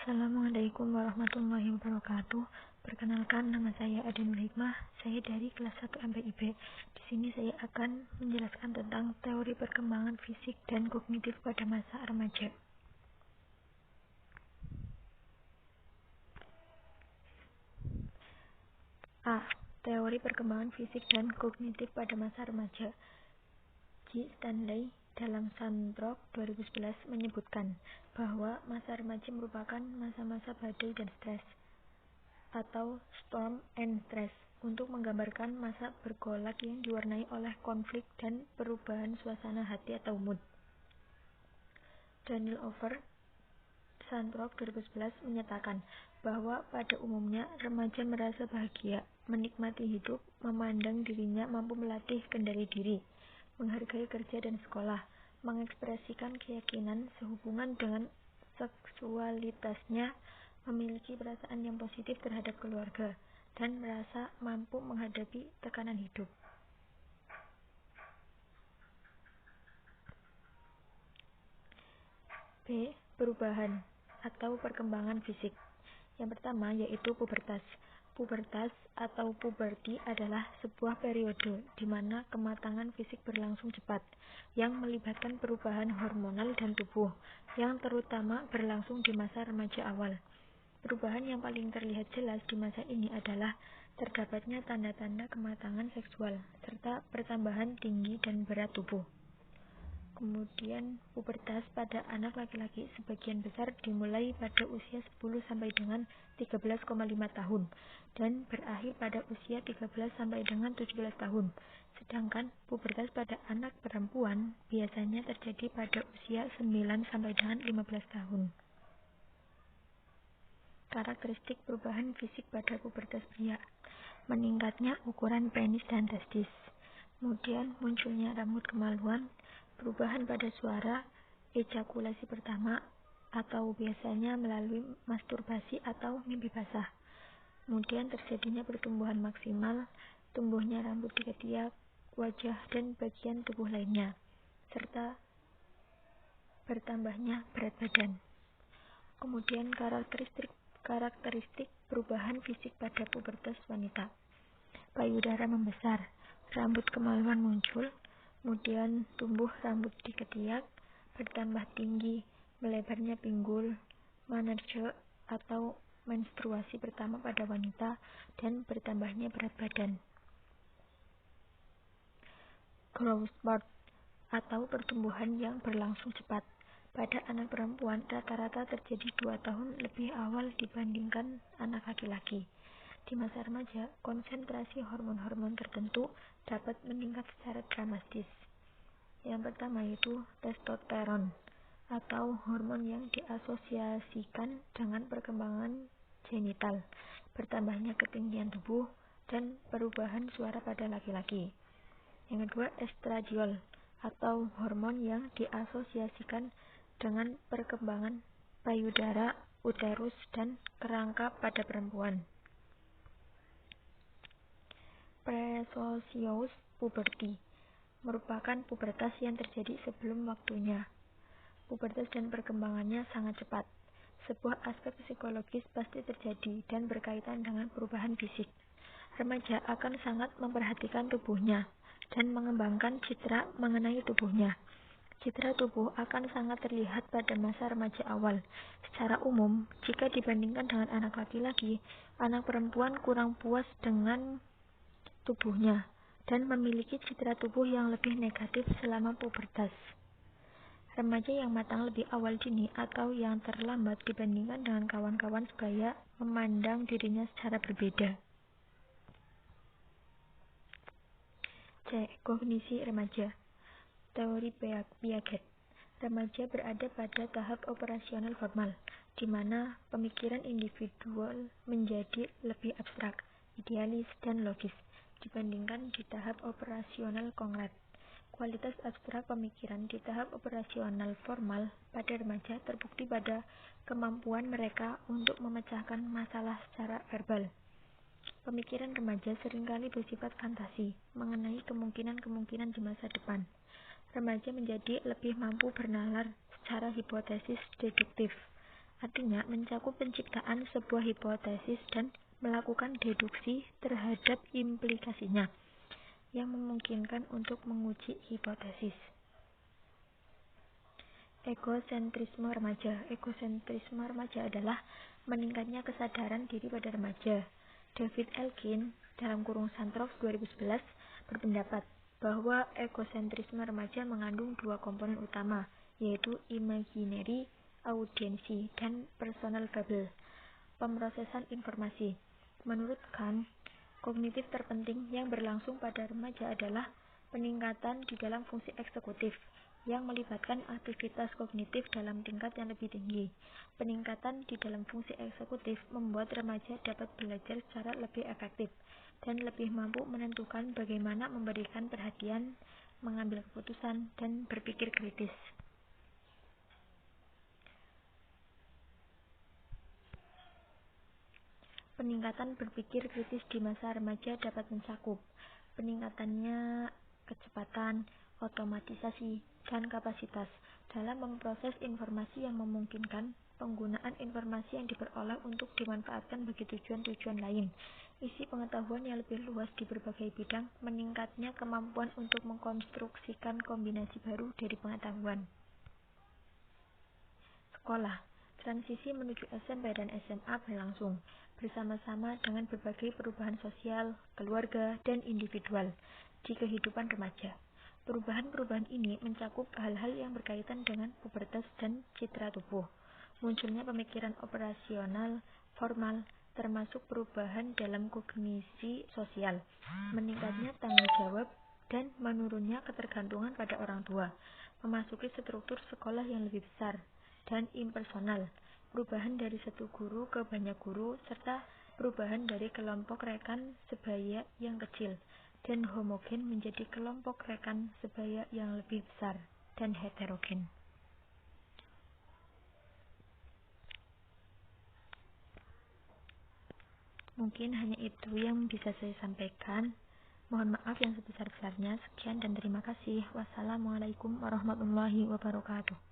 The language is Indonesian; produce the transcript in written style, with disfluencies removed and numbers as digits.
Assalamualaikum warahmatullahi wabarakatuh. Perkenalkan, nama saya Adinul Hikmah. Saya dari kelas 1 MPIB. Di sini saya akan menjelaskan tentang teori perkembangan fisik dan kognitif pada masa remaja. A. Teori perkembangan fisik dan kognitif pada masa remaja. G. Stanley dalam Sandrock 2011 menyebutkan bahwa masa remaja merupakan masa-masa badai dan stres atau storm and stress untuk menggambarkan masa bergolak yang diwarnai oleh konflik dan perubahan suasana hati atau mood. Daniel Over Sandrock 2011 menyatakan bahwa pada umumnya remaja merasa bahagia, menikmati hidup, memandang dirinya mampu melatih kendali diri, menghargai kerja dan sekolah, mengekspresikan keyakinan sehubungan dengan seksualitasnya, memiliki perasaan yang positif terhadap keluarga, dan merasa mampu menghadapi tekanan hidup. B. Perubahan atau perkembangan fisik. Yang pertama yaitu pubertas. Pubertas atau puberti adalah sebuah periode di mana kematangan fisik berlangsung cepat, yang melibatkan perubahan hormonal dan tubuh, yang terutama berlangsung di masa remaja awal. Perubahan yang paling terlihat jelas di masa ini adalah terdapatnya tanda-tanda kematangan seksual, serta pertambahan tinggi dan berat tubuh. Kemudian, pubertas pada anak laki-laki sebagian besar dimulai pada usia 10 sampai dengan 13,5 tahun dan berakhir pada usia 13 sampai dengan 17 tahun. Sedangkan pubertas pada anak perempuan biasanya terjadi pada usia 9 sampai dengan 15 tahun. Karakteristik perubahan fisik pada pubertas pria: meningkatnya ukuran penis dan testis, kemudian munculnya rambut kemaluan, perubahan pada suara, ejakulasi pertama atau biasanya melalui masturbasi atau mimpi basah, kemudian terjadinya pertumbuhan maksimal, tumbuhnya rambut di ketiak, wajah dan bagian tubuh lainnya, serta bertambahnya berat badan. Kemudian karakteristik perubahan fisik pada pubertas wanita: payudara membesar, rambut kemaluan muncul, kemudian tumbuh rambut di ketiak, bertambah tinggi, melebarnya pinggul, menarche atau menstruasi pertama pada wanita, dan bertambahnya berat badan. Growth spurt atau pertumbuhan yang berlangsung cepat. Pada anak perempuan rata-rata terjadi 2 tahun lebih awal dibandingkan anak laki-laki. Di masa remaja, konsentrasi hormon-hormon tertentu dapat meningkat secara dramatis. Yang pertama yaitu testosteron atau hormon yang diasosiasikan dengan perkembangan genital, bertambahnya ketinggian tubuh, dan perubahan suara pada laki-laki. Yang kedua, estradiol atau hormon yang diasosiasikan dengan perkembangan payudara, uterus, dan kerangka pada perempuan. Precocious puberty merupakan pubertas yang terjadi sebelum waktunya. Pubertas dan perkembangannya sangat cepat. Sebuah aspek psikologis pasti terjadi dan berkaitan dengan perubahan fisik. Remaja akan sangat memperhatikan tubuhnya dan mengembangkan citra mengenai tubuhnya. Citra tubuh akan sangat terlihat pada masa remaja awal. Secara umum, jika dibandingkan dengan anak laki-laki, anak perempuan kurang puas dengan tubuhnya dan memiliki citra tubuh yang lebih negatif selama pubertas. Remaja yang matang lebih awal dini atau yang terlambat dibandingkan dengan kawan-kawan sebaya memandang dirinya secara berbeda. C. Kognisi remaja. Teori Piaget. Remaja berada pada tahap operasional formal, di mana pemikiran individual menjadi lebih abstrak, idealis, dan logis dibandingkan di tahap operasional konkret. Kualitas abstrak pemikiran di tahap operasional formal pada remaja terbukti pada kemampuan mereka untuk memecahkan masalah secara verbal. Pemikiran remaja seringkali bersifat fantasi mengenai kemungkinan-kemungkinan di masa depan. Remaja menjadi lebih mampu bernalar secara hipotesis deduktif Artinya mencakup penciptaan sebuah hipotesis dan melakukan deduksi terhadap implikasinya yang memungkinkan untuk menguji hipotesis. Egosentrisme remaja. Egosentrisme remaja adalah meningkatnya kesadaran diri pada remaja. David Elkin dalam Sandrock 2011 berpendapat bahwa egosentrisme remaja mengandung dua komponen utama, yaitu imaginary audiensi dan personal bubble, pemrosesan informasi. Menurut Kant, kognitif terpenting yang berlangsung pada remaja adalah peningkatan di dalam fungsi eksekutif yang melibatkan aktivitas kognitif dalam tingkat yang lebih tinggi. Peningkatan di dalam fungsi eksekutif membuat remaja dapat belajar secara lebih efektif dan lebih mampu menentukan bagaimana memberikan perhatian, mengambil keputusan, dan berpikir kritis. Peningkatan berpikir kritis di masa remaja dapat mencakup peningkatannya kecepatan, otomatisasi, dan kapasitas dalam memproses informasi yang memungkinkan penggunaan informasi yang diperoleh untuk dimanfaatkan bagi tujuan-tujuan lain, isi pengetahuan yang lebih luas di berbagai bidang, meningkatnya kemampuan untuk mengkonstruksikan kombinasi baru dari pengetahuan. Sekolah, transisi menuju SMP dan SMA berlangsung bersama-sama dengan berbagai perubahan sosial, keluarga, dan individual di kehidupan remaja. Perubahan-perubahan ini mencakup hal-hal yang berkaitan dengan pubertas dan citra tubuh. Munculnya pemikiran operasional, formal, termasuk perubahan dalam kognisi sosial, meningkatnya tanggung jawab, dan menurunnya ketergantungan pada orang tua, memasuki struktur sekolah yang lebih besar dan impersonal, perubahan dari satu guru ke banyak guru, serta perubahan dari kelompok rekan sebaya yang kecil dan homogen menjadi kelompok rekan sebaya yang lebih besar dan heterogen. Mungkin hanya itu yang bisa saya sampaikan. Mohon maaf yang sebesar-besarnya. Sekian dan terima kasih. Wassalamualaikum warahmatullahi wabarakatuh.